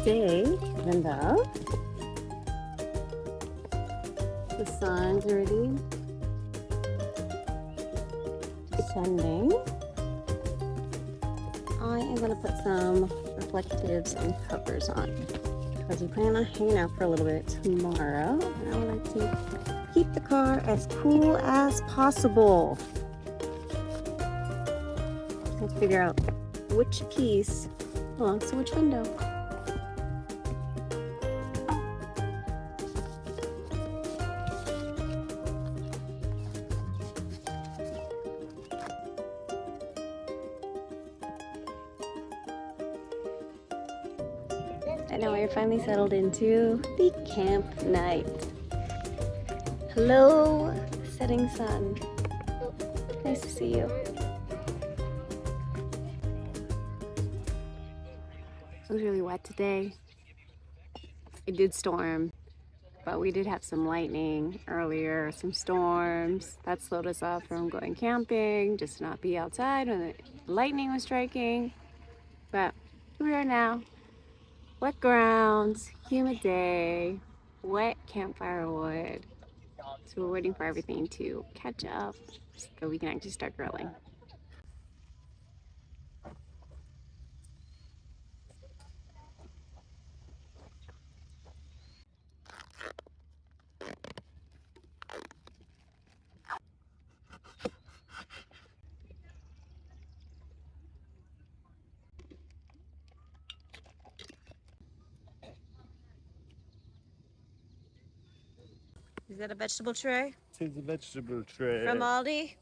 day, even though the sun's already descending. I am gonna put some reflectives and covers on because we plan on hanging out for a little bit tomorrow. And I would like to keep the car as cool as possible. Let's figure out which piece belongs to which window. I know we're finally settled into the camp night. Hello, setting sun. Nice to see you. It was really wet today. It did storm, but we did have some lightning earlier, some storms. That slowed us off from going camping, just to not be outside when the lightning was striking. But here we are now. Wet grounds, humid day, wet campfire wood. So we're waiting for everything to catch up so we can actually start grilling. Is that a vegetable tray? It is a vegetable tray. From Aldi?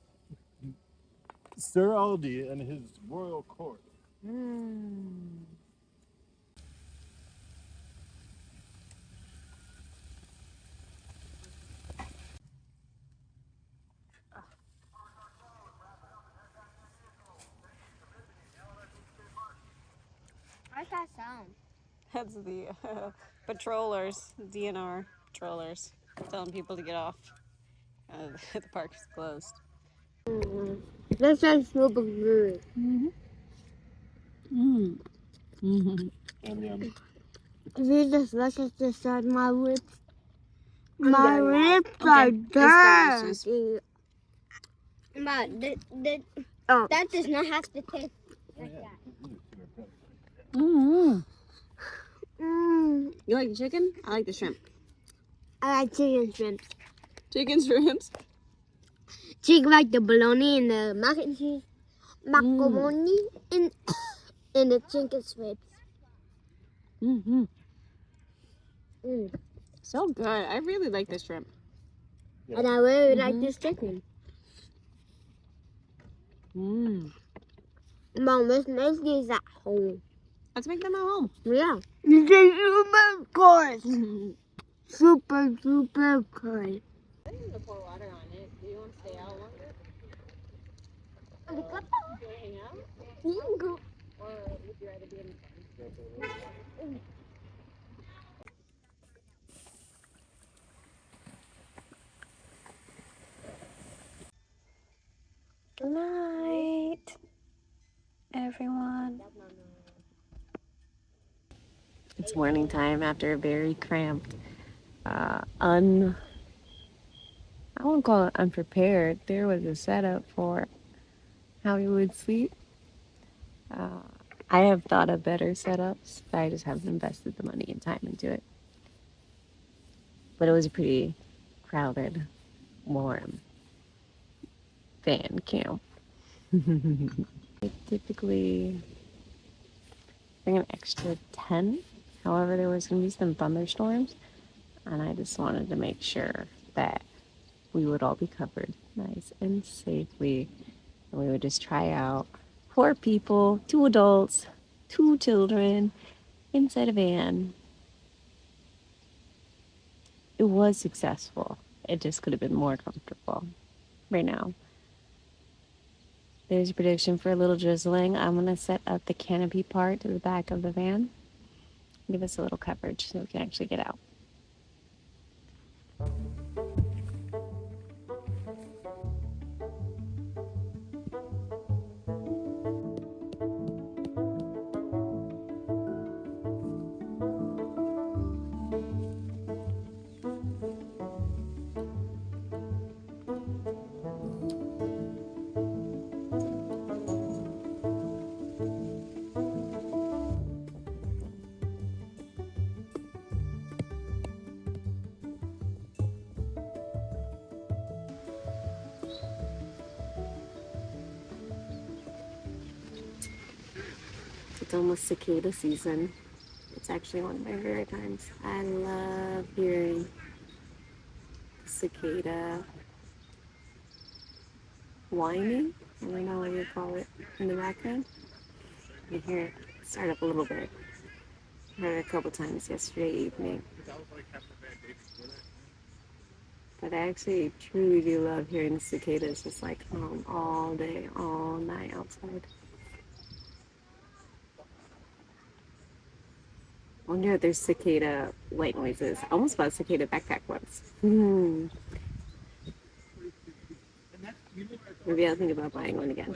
Sir Aldi and his royal court. Mmm. What's that sound? That's the patrollers, DNR patrollers, telling people to get off. The park is closed. That sounds super good. Yum, Yum yum. If you just look at this side, my lips are Okay, it's dirty. But that does not have to taste like that. Mm. Mm. You like the chicken? I like the shrimp. I like chicken shrimp. Chicken shrimps? Chicken like the bologna and the mac and cheese, macaroni and the chicken strips. Mm-hmm. Mm. So good. I really like the shrimp. Yeah. And I really like this chicken. Mm. Mom, let's make these at home. Let's make them at home. Yeah. This is super good. Super good. I'm going to pour water on it. Do you want to stay out longer? You Do you want to hang out? go. Or would you rather be in the sun? Good night, everyone. It's morning time after a very cramped, I won't call it unprepared. There was a setup for how we would sleep. I have thought of better setups, but I just haven't invested the money and time into it. But it was a pretty crowded, warm fan camp. I typically bring an extra 10. However, there was going to be some thunderstorms, and I just wanted to make sure that we would all be covered nice and safely, and we would just try out 4 people, 2 adults, 2 children inside a van. It was successful. It just could have been more comfortable right now. There's a prediction for a little drizzling. I'm going to set up the canopy part to the back of the van. Give us a little coverage so we can actually get out. It's almost cicada season. It's actually one of my favorite times. I love hearing cicada whining. I don't know what you call it in the background. You hear it start up a little bit. Heard it a couple times yesterday evening. But I actually truly do love hearing the cicadas just like all day, all night outside. I wonder if there's cicada white noises. I almost bought a cicada backpack once. Maybe I'll think about buying one again.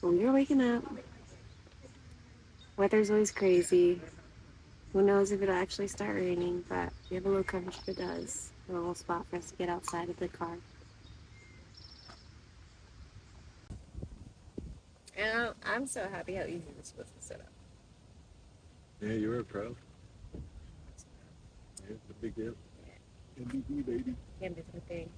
Well, you're waking up. Weather's always crazy. Who knows if it'll actually start raining, but we have a little coverage if it does. A little spot for us to get outside of the car. And I'm so happy how easy this was to set up. Yeah, you're a pro. It's a big deal. MVP, baby. Can't do the thing.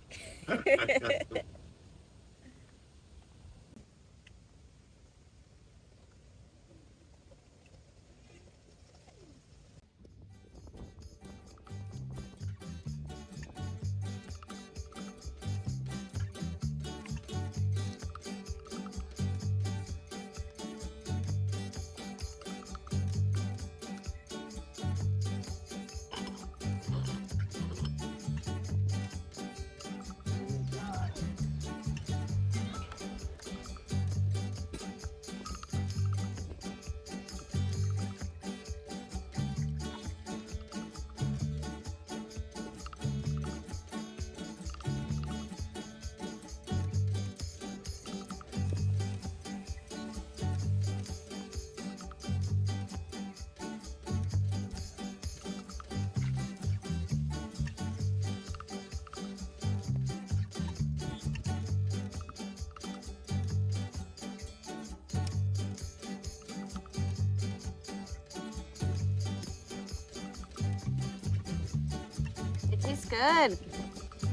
It tastes good.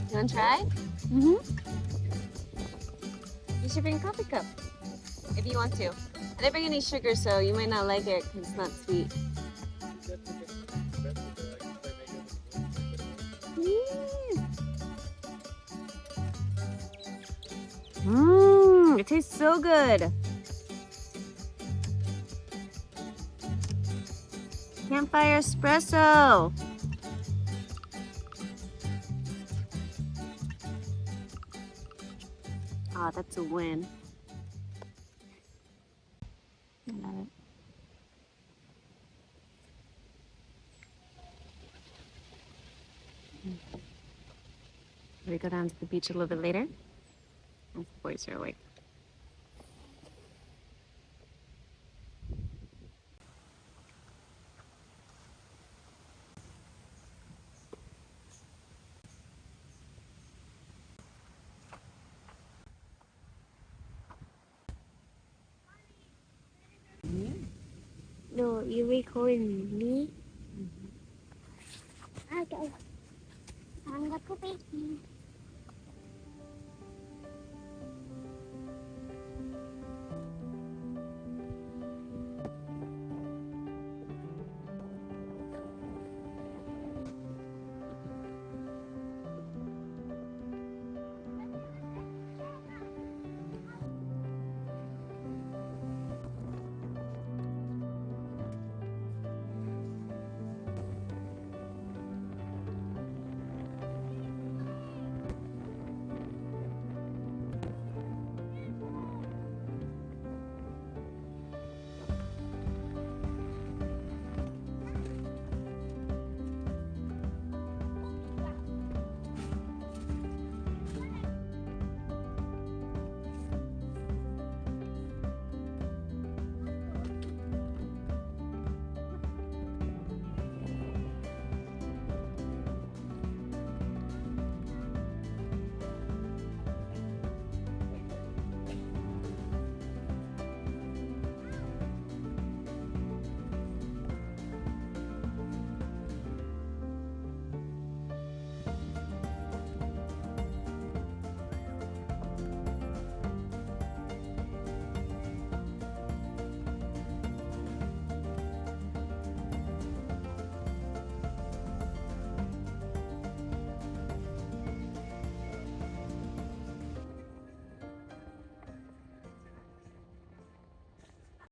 You want to try? Mm-hmm. You should bring a coffee cup if you want to. I didn't bring any sugar, so you might not like it because it's not sweet. It tastes so good. Campfire espresso. Oh, that's a win. I love it. We go down to the beach a little bit later. Once the boys are awake. No, you recording me? Okay. I'm the cookie.